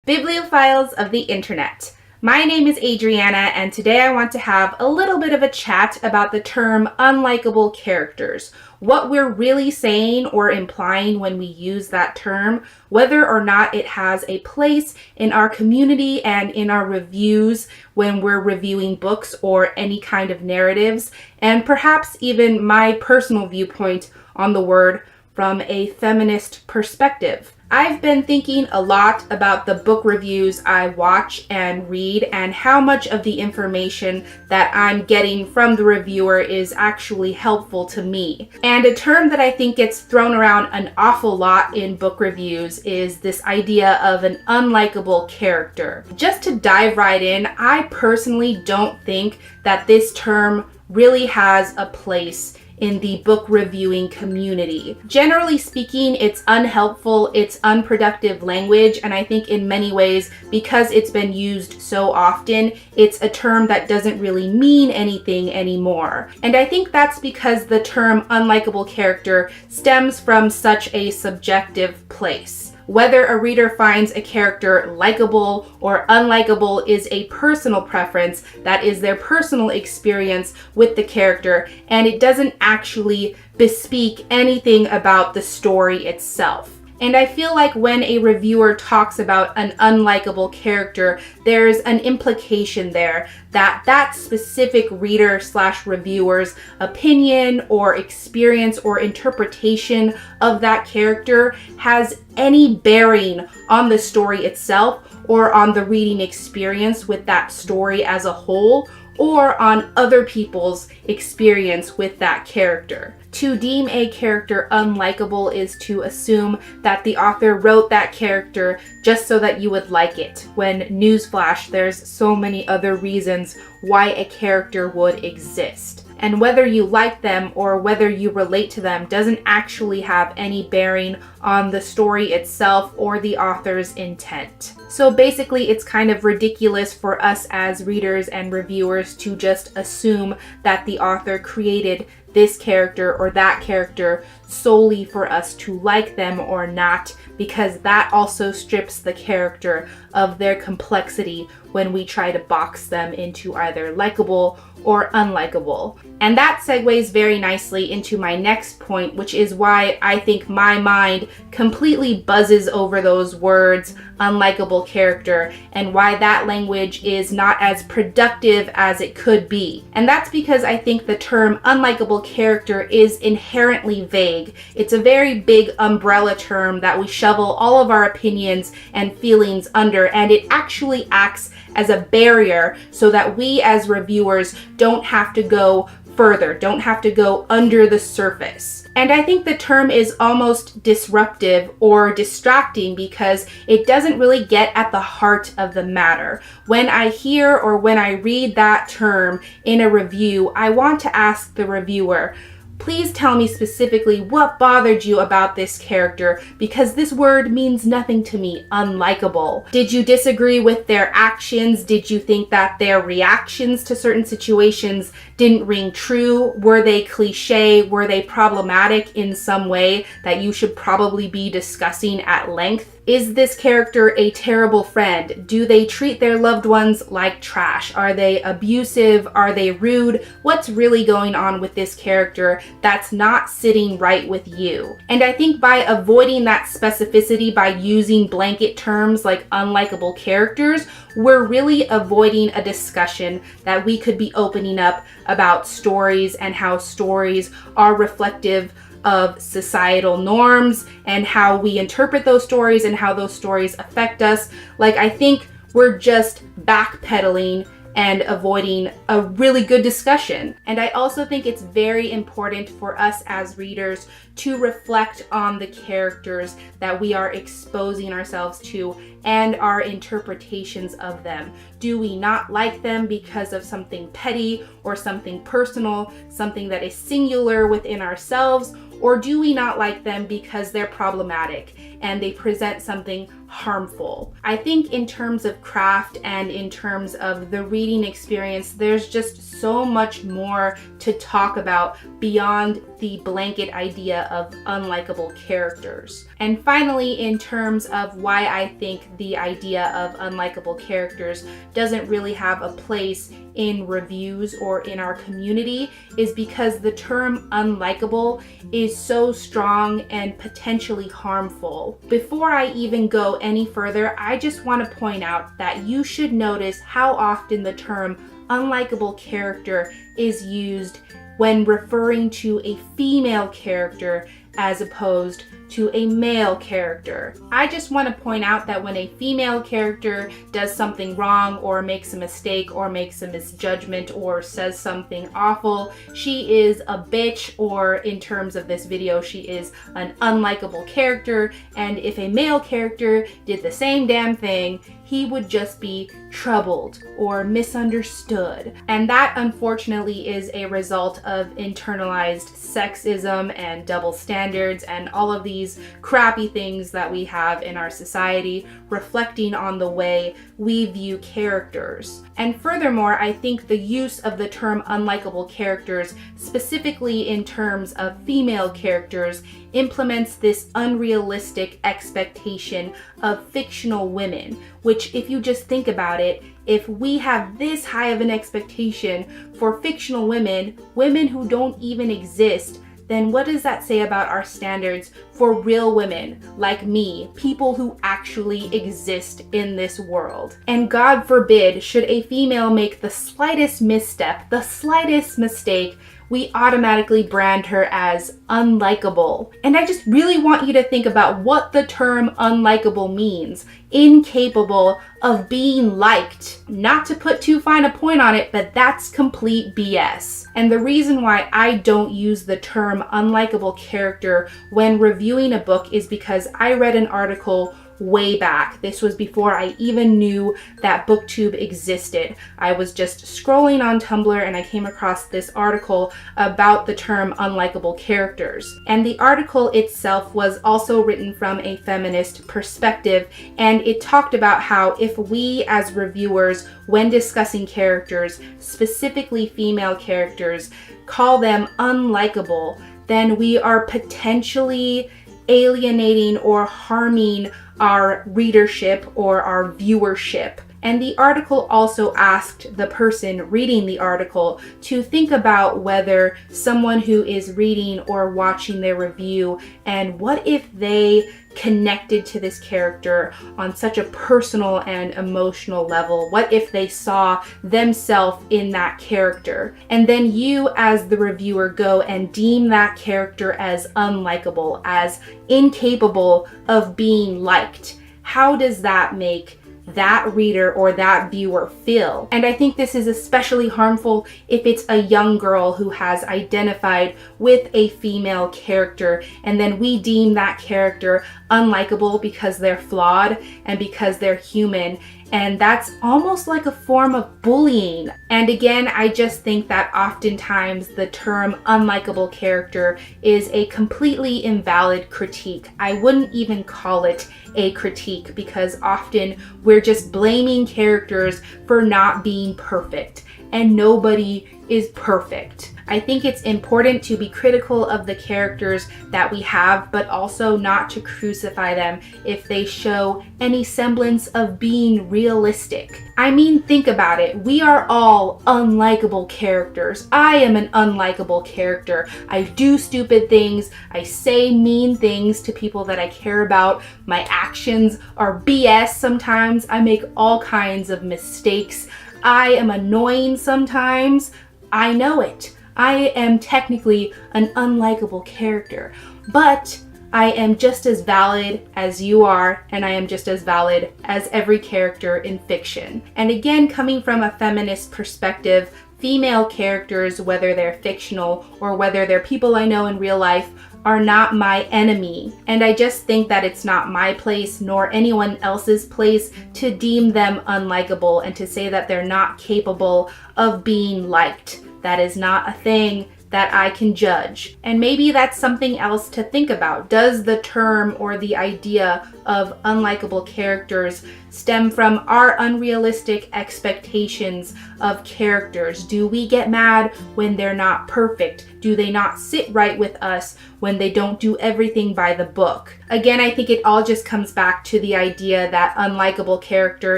Bibliophiles of the Internet. My name is Adriana, and today I want to have a little bit of a chat about the term unlikable characters, what we're really saying or implying when we use that term, whether or not it has a place in our community and in our reviews when we're reviewing books or any kind of narratives, and perhaps even my personal viewpoint on the word from a feminist perspective. I've been thinking a lot about the book reviews I watch and read and how much of the information that I'm getting from the reviewer is actually helpful to me. And a term that I think gets thrown around an awful lot in book reviews is this idea of an unlikable character. Just to dive right in, I personally don't think that this term really has a place in the book reviewing community. Generally speaking, it's unhelpful, it's unproductive language, and I think in many ways, because it's been used so often, it's a term that doesn't really mean anything anymore. And I think that's because the term unlikable character stems from such a subjective place. Whether a reader finds a character likable or unlikable is a personal preference, that is their personal experience with the character, and it doesn't actually bespeak anything about the story itself. And I feel like when a reviewer talks about an unlikable character, there's an implication there that that specific reader/reviewer's opinion or experience or interpretation of that character has any bearing on the story itself or on the reading experience with that story as a whole, or on other people's experience with that character. To deem a character unlikable is to assume that the author wrote that character just so that you would like it, when newsflash, there's so many other reasons why a character would exist. And whether you like them or whether you relate to them doesn't actually have any bearing on the story itself or the author's intent. So basically, it's kind of ridiculous for us as readers and reviewers to just assume that the author created this character or that character solely for us to like them or not, because that also strips the character of their complexity when we try to box them into either likable or unlikable. And that segues very nicely into my next point, which is why I think my mind completely buzzes over those words, unlikable character, and why that language is not as productive as it could be. And that's because I think the term unlikable character is inherently vague. It's a very big umbrella term that we shovel all of our opinions and feelings under, and it actually acts as a barrier so that we as reviewers don't have to go further, don't have to go under the surface. And I think the term is almost disruptive or distracting because it doesn't really get at the heart of the matter. When I hear or when I read that term in a review, I want to ask the reviewer, please tell me specifically what bothered you about this character, because this word means nothing to me, unlikable. Did you disagree with their actions? Did you think that their reactions to certain situations didn't ring true? Were they cliche? Were they problematic in some way that you should probably be discussing at length? Is this character a terrible friend? Do they treat their loved ones like trash? Are they abusive? Are they rude? What's really going on with this character that's not sitting right with you? And I think by avoiding that specificity, by using blanket terms like unlikable characters, we're really avoiding a discussion that we could be opening up about stories and how stories are reflective of societal norms and how we interpret those stories and how those stories affect us. Like, I think we're just backpedaling and avoiding a really good discussion. And I also think it's very important for us as readers to reflect on the characters that we are exposing ourselves to and our interpretations of them. Do we not like them because of something petty or something personal, something that is singular within ourselves? Or do we not like them because they're problematic and they present something harmful. I think in terms of craft and in terms of the reading experience, there's just so much more to talk about beyond the blanket idea of unlikable characters. And finally, in terms of why I think the idea of unlikable characters doesn't really have a place in reviews or in our community, is because the term unlikable is so strong and potentially harmful. Before I even go any further, I just want to point out that you should notice how often the term unlikable character is used when referring to a female character as opposed to a male character. I just want to point out that when a female character does something wrong or makes a mistake or makes a misjudgment or says something awful, she is a bitch, or in terms of this video, she is an unlikable character. And if a male character did the same damn thing, he would just be troubled or misunderstood. And that unfortunately is a result of internalized sexism and double standards and all of these crappy things that we have in our society, reflecting on the way we view characters. And furthermore, I think the use of the term unlikable characters, specifically in terms of female characters, implements this unrealistic expectation of fictional women, which, if you just think about it, if we have this high of an expectation for fictional women, women who don't even exist, then what does that say about our standards for real women like me, people who actually exist in this world? And God forbid, should a female make the slightest misstep, the slightest mistake, we automatically brand her as unlikable. And I just really want you to think about what the term unlikable means. Incapable of being liked. Not to put too fine a point on it, but that's complete BS. And the reason why I don't use the term unlikable character when reviewing a book is because I read an article way back. This was before I even knew that BookTube existed. I was just scrolling on Tumblr and I came across this article about the term unlikable characters. And the article itself was also written from a feminist perspective, and it talked about how if we as reviewers, when discussing characters, specifically female characters, call them unlikable, then we are potentially alienating or harming our readership or our viewership. And the article also asked the person reading the article to think about whether someone who is reading or watching their review, and what if they connected to this character on such a personal and emotional level? What if they saw themselves in that character? And then you as the reviewer go and deem that character as unlikable, as incapable of being liked. How does that make that reader or that viewer feel? And I think this is especially harmful if it's a young girl who has identified with a female character, and then we deem that character unlikable because they're flawed and because they're human. And that's almost like a form of bullying. And again, I just think that oftentimes the term unlikable character is a completely invalid critique. I wouldn't even call it a critique, because often we're just blaming characters for not being perfect, and nobody is perfect. I think it's important to be critical of the characters that we have, but also not to crucify them if they show any semblance of being realistic. I mean, think about it. We are all unlikable characters. I am an unlikable character. I do stupid things. I say mean things to people that I care about. My actions are BS sometimes. I make all kinds of mistakes. I am annoying sometimes. I know it. I am technically an unlikable character, but I am just as valid as you are, and I am just as valid as every character in fiction. And again, coming from a feminist perspective, female characters, whether they're fictional or whether they're people I know in real life, are not my enemy. And I just think that it's not my place nor anyone else's place to deem them unlikable and to say that they're not capable of being liked. That is not a thing that I can judge. And maybe that's something else to think about. Does the term or the idea of unlikable characters stem from our unrealistic expectations of characters. Do we get mad when they're not perfect? Do they not sit right with us when they don't do everything by the book? Again, I think it all just comes back to the idea that unlikable character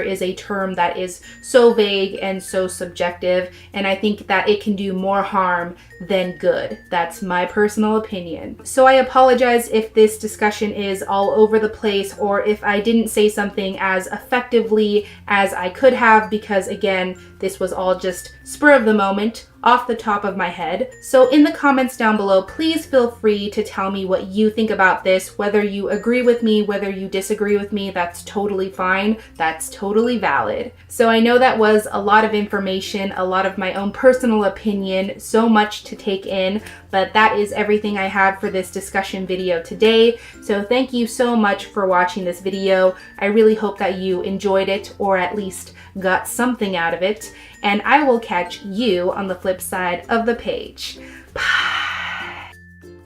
is a term that is so vague and so subjective, and I think that it can do more harm than good. That's my personal opinion. So I apologize if this discussion is all over the place or if I didn't say something as effectively as I could have, because again, this was all just spur of the moment, off the top of my head. So in the comments down below, please feel free to tell me what you think about this, whether you agree with me, whether you disagree with me. That's totally fine. That's totally valid. So I know that was a lot of information, a lot of my own personal opinion, so much to take in, but that is everything I had for this discussion video today. So thank you so much for watching this video. I really hope that you enjoyed it, or at least got something out of it, and I will catch you on the flip side of the page. Bye.